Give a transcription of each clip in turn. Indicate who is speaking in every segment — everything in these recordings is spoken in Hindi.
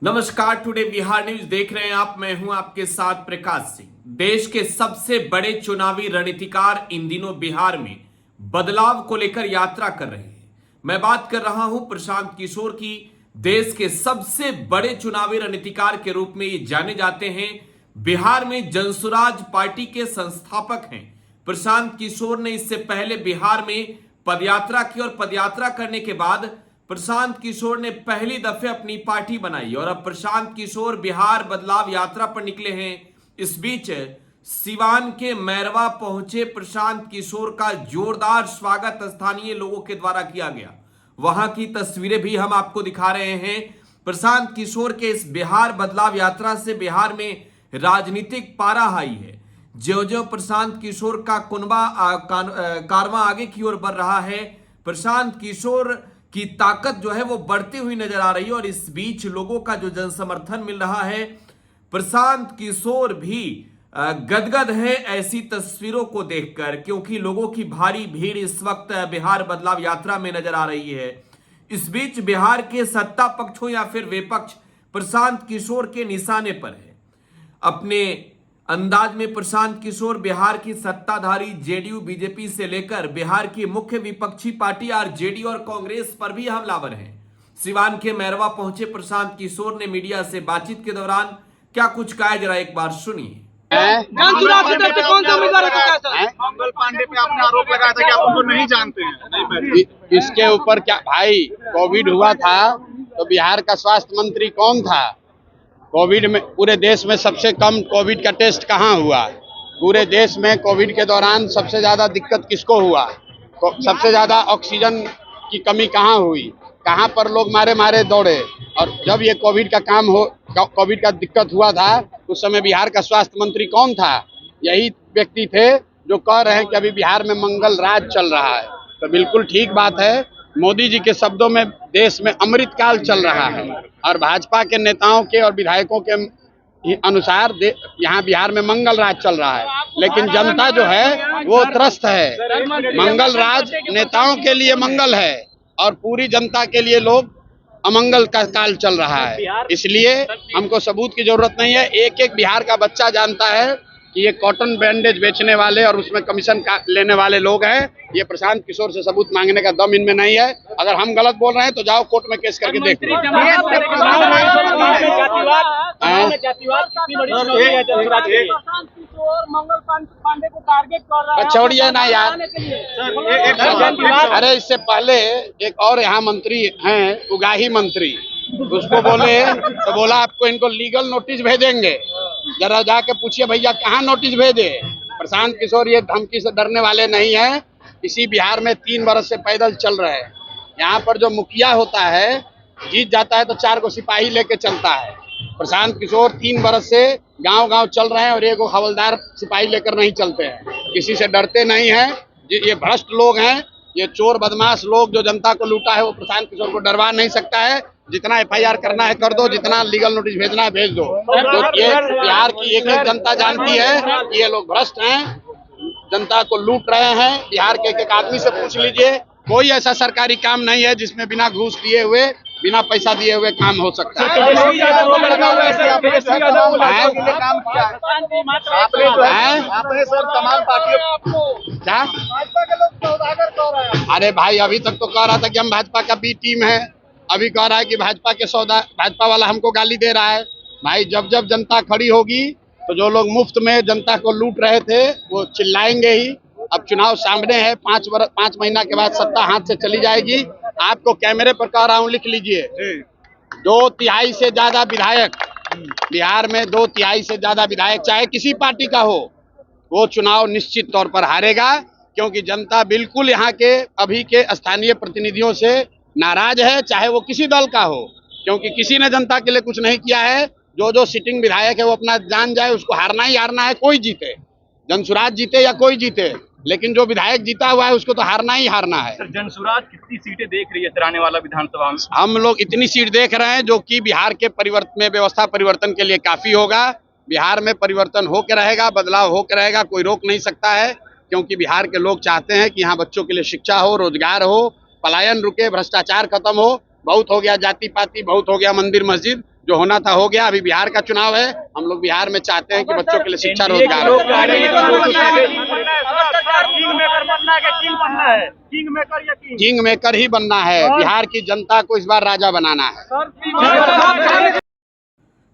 Speaker 1: नमस्कार, टुडे बिहार न्यूज देख रहे हैं आप। मैं हूं आपके साथ प्रकाश सिंह। देश के सबसे बड़े चुनावी रणनीतिकार इन दिनों बिहार में बदलाव को लेकर यात्रा कर रहे हैं। मैं बात कर रहा हूं प्रशांत किशोर की। देश के सबसे बड़े चुनावी रणनीतिकार के रूप में ये जाने जाते हैं। बिहार में जनसुराज पार्टी के संस्थापक हैं प्रशांत किशोर। ने इससे पहले बिहार में पदयात्रा की और पदयात्रा करने के बाद प्रशांत किशोर ने पहली दफे अपनी पार्टी बनाई और अब प्रशांत किशोर बिहार बदलाव यात्रा पर निकले हैं। इस बीच सिवान के मैरवा पहुंचे प्रशांत किशोर का जोरदार स्वागत स्थानीय लोगों के द्वारा किया गया। वहां की तस्वीरें भी हम आपको दिखा रहे हैं। प्रशांत किशोर के इस बिहार बदलाव यात्रा से बिहार में राजनीतिक पारा हाई है। ज्यों ज्यों प्रशांत किशोर का कारवां आगे की ओर बढ़ रहा है, प्रशांत किशोर की ताकत जो है वो बढ़ती हुई नजर आ रही है। और इस बीच लोगों का जो जन समर्थन मिल रहा है, प्रशांत किशोर भी गदगद है ऐसी तस्वीरों को देखकर, क्योंकि लोगों की भारी भीड़ इस वक्त बिहार बदलाव यात्रा में नजर आ रही है। इस बीच बिहार के सत्ता पक्ष हो या फिर विपक्ष, प्रशांत किशोर के निशाने पर है। अपने अंदाज में प्रशांत किशोर बिहार की सत्ताधारी जेडीयू बीजेपी से लेकर बिहार की मुख्य विपक्षी पार्टी आरजेडी और कांग्रेस पर भी हमलावर हैं। सिवान के मैरवा पहुंचे प्रशांत किशोर ने मीडिया से बातचीत के दौरान क्या कुछ कहा, जरा एक बार सुनिए।
Speaker 2: मंगल पांडे पे आपने आरोप लगाया था कि आप उनको नहीं जानते हैं।
Speaker 3: इसके ऊपर क्या भाई, कोविड हुआ था तो बिहार का स्वास्थ्य मंत्री कौन था? कोविड में पूरे देश में सबसे कम कोविड का टेस्ट कहाँ हुआ? पूरे देश में कोविड के दौरान सबसे ज्यादा दिक्कत किसको हुआ? सबसे ज्यादा ऑक्सीजन की कमी कहाँ हुई? कहाँ पर लोग मारे मारे दौड़े? और जब ये कोविड का दिक्कत हुआ था उस समय बिहार का स्वास्थ्य मंत्री कौन था? यही व्यक्ति थे जो कह रहे हैं कि अभी बिहार में मंगल राज चल रहा है। तो बिल्कुल ठीक बात है। मोदी जी के शब्दों में देश में अमृत काल चल रहा है और भाजपा के नेताओं के और विधायकों के अनुसार यहाँ बिहार में मंगल राज चल रहा है। लेकिन जनता जो है वो त्रस्त है। मंगल राज नेताओं के लिए मंगल है और पूरी जनता के लिए लोग अमंगल का काल चल रहा है। इसलिए हमको सबूत की जरूरत नहीं है। एक एक बिहार का बच्चा जानता है कि ये कॉटन बैंडेज बेचने वाले और उसमें कमीशन लेने वाले लोग हैं। ये प्रशांत किशोर से सबूत मांगने का दम इनमें नहीं है। अगर हम गलत बोल रहे हैं तो जाओ कोर्ट में केस करके देख लो। छोड़िए ना यार। अरे इससे पहले एक और यहाँ मंत्री हैं, उगाही मंत्री, उसको बोले तो बोला आपको इनको लीगल नोटिस भेजेंगे। जरा जाके पूछिए भैया कहाँ नोटिस भेजे। प्रशांत किशोर ये धमकी से डरने वाले नहीं है। इसी बिहार में 3 बरस से पैदल चल रहे हैं। यहाँ पर जो मुखिया होता है, जीत जाता है तो 4 को सिपाही लेके चलता है। प्रशांत किशोर 3 बरस से गांव गांव चल रहे हैं और एक हवलदार सिपाही लेकर नहीं चलते हैं। किसी से डरते नहीं हैं। ये भ्रष्ट लोग हैं, ये चोर बदमाश लोग जो जनता को लूटा है, वो प्रशांत किशोर को डरवा नहीं सकता है। जितना एफआईआर करना है कर दो, जितना लीगल नोटिस भेजना है भेज दो। तो ये बिहार की एक एक जनता जानती है कि ये लोग भ्रष्ट हैं, जनता को लूट रहे हैं। बिहार के एक एक आदमी से पूछ लीजिए, कोई ऐसा सरकारी काम नहीं है जिसमें बिना घूस दिए हुए, बिना पैसा दिए हुए काम हो सकता है। अरे भाई अभी तक तो कह रहा था कि हम भाजपा का बी टीम है, अभी कह रहा है कि भाजपा वाला हमको गाली दे रहा है। भाई जब जब जनता खड़ी होगी तो जो लोग मुफ्त में जनता को लूट रहे थे वो चिल्लाएंगे ही। अब चुनाव सामने है, 5 महीना के बाद सत्ता हाथ से चली जाएगी। आपको कैमरे पर कह रहा हूँ, लिख लीजिए। 2/3 से ज्यादा विधायक बिहार में, 2/3 से ज्यादा विधायक चाहे किसी पार्टी का हो, वो चुनाव निश्चित तौर पर हारेगा। क्योंकि जनता बिल्कुल यहाँ के अभी के स्थानीय प्रतिनिधियों से नाराज है, चाहे वो किसी दल का हो। क्योंकि किसी ने जनता के लिए कुछ नहीं किया है। जो सिटिंग विधायक है वो अपना जान जाए, उसको हारना ही हारना है। कोई जीते, जनसुराज जीते या कोई जीते, लेकिन जो विधायक जीता हुआ है उसको तो हारना ही हारना है।
Speaker 2: सर, जनसुराज कितनी सीटें देख रही है आने वाला विधानसभा में?
Speaker 3: हम लोग इतनी सीट देख रहे हैं जो कि बिहार के व्यवस्था परिवर्तन के लिए काफी होगा। बिहार में परिवर्तन होकर रहेगा, बदलाव होकर रहेगा, कोई रोक नहीं सकता है। क्योंकि बिहार के लोग चाहते हैं कि यहाँ बच्चों के लिए शिक्षा हो, रोजगार हो, पलायन रुके, भ्रष्टाचार खत्म हो। बहुत हो गया जाति पाति, बहुत हो गया मंदिर मस्जिद। जो होना था हो गया। अभी बिहार का चुनाव है, हम लोग बिहार में चाहते हैं कि बच्चों के लिए शिक्षा रोजगार हो। किंग मेकर ही बनना है, बिहार की जनता को इस बार राजा बनाना है।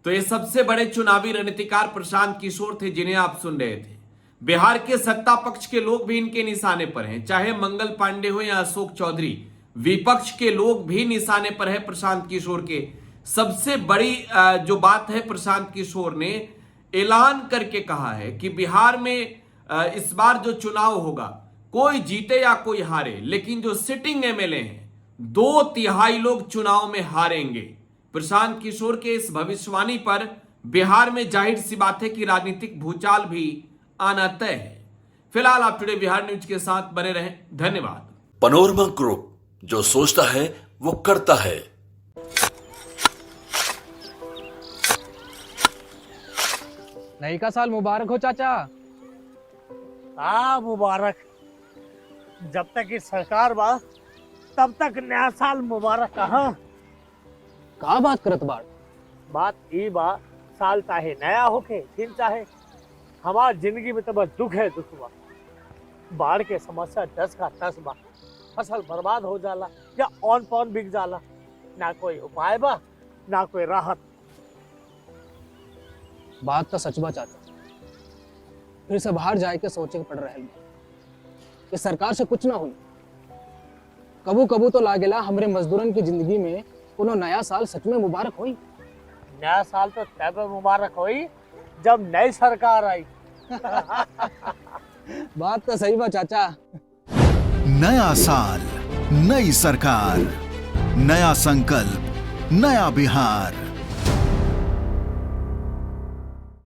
Speaker 1: तो ये सबसे बड़े चुनावी रणनीतिकार प्रशांत किशोर थे जिन्हें आप सुन रहे थे। बिहार के सत्ता पक्ष के लोग भी इनके निशाने पर हैं, चाहे मंगल पांडे हो या अशोक चौधरी। विपक्ष के लोग भी निशाने पर है प्रशांत किशोर के। सबसे बड़ी जो बात है, प्रशांत किशोर ने ऐलान करके कहा है कि बिहार में इस बार जो चुनाव होगा, कोई जीते या कोई हारे, लेकिन जो सिटिंग एमएलए हैं 2/3 लोग चुनाव में हारेंगे। प्रशांत किशोर के इस भविष्यवाणी पर बिहार में जाहिर सी बात है कि राजनीतिक भूचाल भी आना तय है। फिलहाल आप टुडे बिहार न्यूज के साथ बने रहें। धन्यवाद।
Speaker 4: पनोरमा ग्रुप, जो सोचता है वो करता है।
Speaker 5: नई का साल मुबारक हो चाचा।
Speaker 6: मुबारक। जब तक इस सरकार बा तब तक नया साल मुबारक।
Speaker 5: का बात करत बाड़?
Speaker 6: बात ई बा, साल चाहे नया होके फिर चाहे, हमार जिंदगी में तो बस दुख है, दुख बा। बाढ़ के समस्या 10 का 10 बा। फसल बर्बाद हो जाला या ऑन पॉन बिक जाला, ना कोई उपाय बा ना कोई राहत।
Speaker 5: बात तो सच बा चाचा, फिर से बाहर जाए के सोचे के पड़ रहा है कि सरकार से कुछ ना हुई। कबू कबू तो लागेला हमरे मजदूरन की जिंदगी में कोनो नया साल सच में मुबारक हुई।
Speaker 6: नया साल तो तब मुबारक हुई जब नई सरकार आई।
Speaker 5: बात तो सही बा चाचा।
Speaker 7: नया साल, नई सरकार, नया संकल्प, नया बिहार।